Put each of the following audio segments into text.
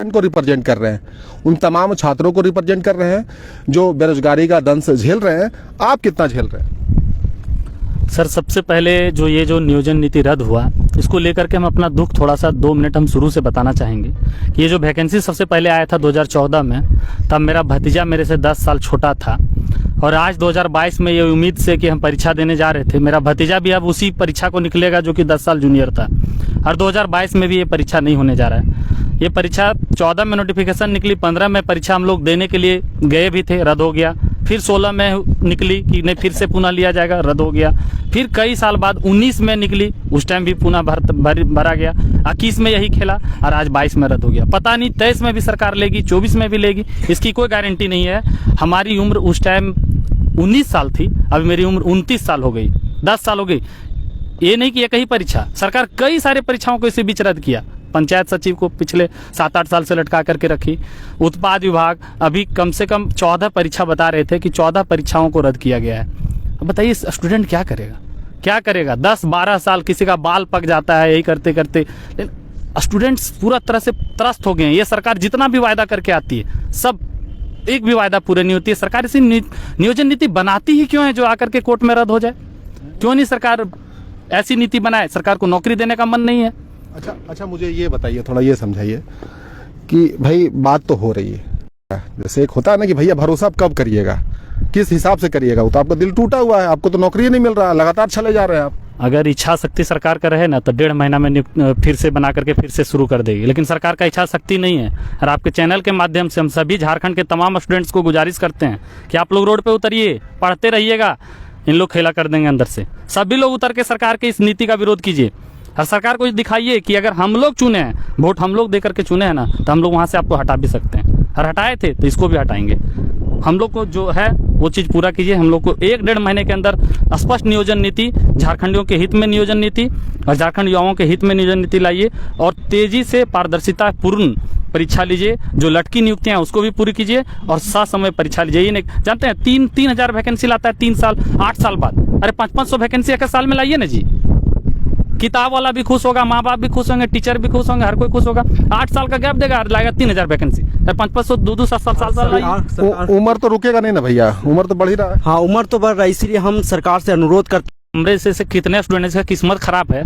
को रिप्रेजेंट कर रहे हैं, उन तमाम छात्रों को रिप्रेजेंट कर रहे हैं जो बेरोजगारी का दंश झेल रहे हैं। आप कितना झेल रहे हैं? सर, सबसे पहले जो नियोजन नीति रद्द हुआ, इसको लेकर के हम अपना दुख थोड़ा सा 2 मिनट हम शुरू से बताना चाहेंगे कि ये जो वैकेंसी सबसे पहले आया था 2014 में, तब मेरा भतीजा मेरे से 10 साल छोटा था, और आज 2022 में ये उम्मीद से कि हम परीक्षा देने जा रहे थे, मेरा भतीजा भी अब उसी परीक्षा को निकलेगा जो कि 10 साल जूनियर था, और 2022 में भी ये परीक्षा नहीं होने जा रहा है। ये परीक्षा 14 में नोटिफिकेशन निकली, 15 में परीक्षा हम लोग देने के लिए गए भी थे, रद्द हो गया। फिर 16 में निकली कि नहीं फिर से पुनः लिया जाएगा, रद्द हो गया। फिर कई साल बाद 19 में निकली, उस टाइम भी पुनः भरा गया। 21 में यही खेला और आज 22 में रद्द हो गया। पता नहीं 23 में भी सरकार लेगी, 24 में भी लेगी, इसकी कोई गारंटी नहीं है। हमारी उम्र उस टाइम 19 साल थी, अभी मेरी उम्र 29 साल हो गई, 10 साल हो गई। ये नहीं कि एक ही परीक्षा, सरकार कई सारे परीक्षाओं को इसी बीच रद्द किया। पंचायत सचिव को पिछले 7-8 साल से लटका करके रखी। उत्पाद विभाग अभी कम से कम 14 परीक्षा बता रहे थे कि 14 परीक्षाओं को रद्द किया गया है। अब बताइए स्टूडेंट क्या करेगा, क्या करेगा? 10-12 साल किसी का बाल पक जाता है यही करते करते। स्टूडेंट्स पूरा तरह से त्रस्त हो गए हैं। ये सरकार जितना भी वायदा करके आती है, सब एक भी वायदा पूरे नहीं होती है। सरकार इसी नियोजन नीति बनाती ही क्यों है जो आकर के कोर्ट में रद्द हो जाए? क्यों नहीं सरकार ऐसी नीति बनाए? सरकार को नौकरी देने का मन नहीं है। अच्छा, मुझे ये बताइए, थोड़ा ये समझाइए कि भाई बात तो हो रही है, जैसे एक होता है ना कि भैया भरोसा आप कब करिएगा, किस हिसाब से करिएगा? वो तो आपका दिल टूटा हुआ है, आपको तो नौकरी नहीं मिल रहा, लगातार चले जा रहे हैं आप। अगर इच्छा शक्ति सरकार का रहे ना तो 1.5 महीना में फिर से बना करके फिर से शुरू कर देगी, लेकिन सरकार का इच्छा शक्ति नहीं है। और आपके चैनल के माध्यम से हम सभी झारखंड के तमाम स्टूडेंट्स को गुजारिश करते हैं कि आप लोग रोड पे उतरिए, पढ़ते रहिएगा, इन लोग खेला कर देंगे अंदर से। सभी लोग उतर के सरकार के इस नीति का विरोध कीजिए और सरकार को दिखाइए कि अगर हम लोग चुने हैं, वोट हम लोग दे करके चुने हैं ना, तो हम लोग वहाँ से आपको हटा भी सकते हैं, और हटाए थे तो इसको भी हटाएंगे। हम लोग को जो है वो चीज़ पूरा कीजिए। हम लोग को 1-1.5 महीने के अंदर स्पष्ट नियोजन नीति, झारखंडियों के हित में नियोजन नीति और झारखंड युवाओं के हित में नियोजन नीति लाइए, और तेजी से पारदर्शिता पूर्ण परीक्षा लीजिए। जो लटकी नियुक्तियां हैं उसको भी पूरी कीजिए और समय परीक्षा लीजिए। ये नहीं जानते हैं 3,000 वैकेंसी लाता है 3 साल 8 साल बाद, अरे 500 वैकेंसी एक साल में लाइए ना जी। किताब वाला भी खुश होगा, माँ बाप भी खुश होंगे, टीचर भी खुश होंगे, हर कोई खुश होगा। 8 साल का गैप देगा, लाएगा 3,000 वैकेंसी, 500 2 साल। उम्र तो रुकेगा नहीं ना भैया, उम्र तो बढ़ ही रहा है। हाँ, उम्र तो बढ़ रहा है, इसलिए हम सरकार से अनुरोध करते हैं। हमरे से कितने स्टूडेंट्स का किस्मत खराब है।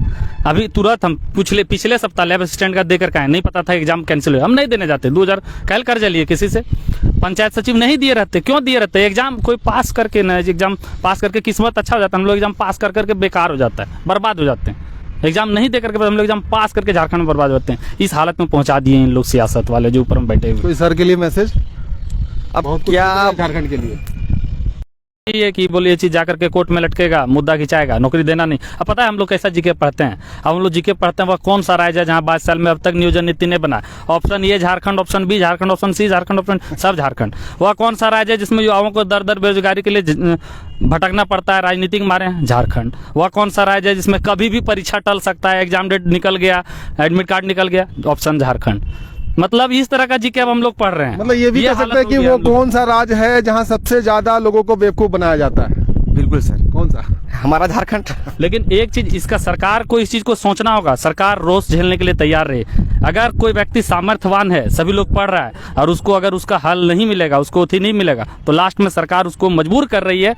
अभी तुरंत हम पिछले सप्ताह लैब असिस्टेंट का देकर के आए, नहीं पता था एग्जाम कैंसिल हुआ, हम नहीं देने जाते। 2000 कल कर्ज लिए किसी से, पंचायत सचिव नहीं दिए रहते। क्यों दिए रहते? एग्जाम कोई पास करके ना, एग्जाम पास करके किस्मत अच्छा हो जाता है, हम लोग एग्जाम पास कर करके बेकार हो जाता है, बर्बाद हो जाते हैं। एग्जाम नहीं देकर के हम लोग एग्जाम पास करके झारखंड में बर्बाद होते हैं। इस हालत में पहुंचा दिए इन लोग सियासत वाले जो ऊपर में बैठे हुए। कोई सर के लिए मैसेज अब क्या झारखंड के लिए ये कि बोलिए ये चीज जाकर के कोर्ट में लटकेगा, मुद्दा खिंचाएगा, नौकरी देना नहीं। अब पता है हम लोग कैसा जीके पढ़ते हैं? अब हम लोग जीके पढ़ते हैं वह कौन सा राज्य है जहाँ 22 साल में अब तक नियोजन नीति नहीं बना? Option A Jharkhand, option B Jharkhand, option C Jharkhand, option सब झारखंड। वह कौन सा राज्य है जिसमें युवाओं को दर बेरोजगारी के लिए भटकना पड़ता है राजनीतिक मारे? झारखंड। वह कौन सा राज्य है जिसमें कभी भी परीक्षा टल सकता है, एग्जाम डेट निकल गया, एडमिट कार्ड निकल गया? ऑप्शन झारखंड। मतलब इस तरह का जीके अब हम लोग पढ़ रहे हैं। मतलब ये भी कह सकते हैं कि वो कौन सा राज्य है जहाँ सबसे ज्यादा लोगों को बेवकूफ बनाया जाता है? बिल्कुल सर। कौन सा? हमारा झारखंड। लेकिन एक चीज इसका सरकार को इस चीज को सोचना होगा, सरकार रोष झेलने के लिए तैयार रहे। अगर कोई व्यक्ति सामर्थ्यवान है, सभी लोग पढ़ रहा है और उसको अगर उसका हल नहीं मिलेगा, उसको अथी नहीं मिलेगा, तो लास्ट में सरकार उसको मजबूर कर रही है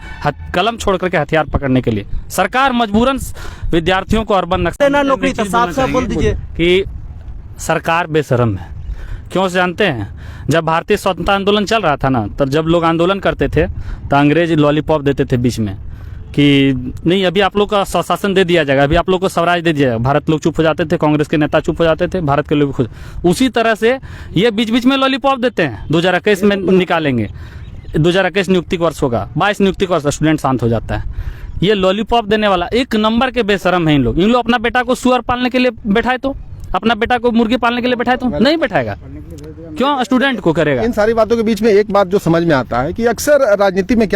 कलम छोड़ करके हथियार पकड़ने के लिए। सरकार मजबूरन विद्यार्थियों को अर्बन नक्सल नौकरी साफ बोल दीजिए कि सरकार बेशरम है। क्यों से जानते हैं? जब भारतीय स्वतंत्रता आंदोलन चल रहा था ना, तब जब लोग आंदोलन करते थे तो अंग्रेज लॉलीपॉप देते थे बीच में कि नहीं अभी आप लोग का स्वशासन दे दिया जाएगा, अभी आप लोग को स्वराज दे दिया जाएगा। भारत लोग चुप हो जाते थे, कांग्रेस के नेता चुप हो जाते थे, भारत के लोग खुद। उसी तरह से ये बीच बीच में लॉलीपॉप देते हैं। 2021 में निकालेंगे, 2021 नियुक्ति वर्ष होगा, 22 नियुक्ति वर्ष, स्टूडेंट शांत हो जाता है। ये लॉलीपॉप देने वाला एक नंबर के बेशरम है इन लोग। इन लोग अपना बेटा को सुअर पालने के लिए बैठाए तो, अपना बेटा को मुर्गी पालने के लिए बैठाए तो नहीं बैठाएगा। क्यों स्टूडेंट को करेगा? इन सारी बातों के बीच में एक बात जो समझ में आता है कि अक्सर राजनीति में क्या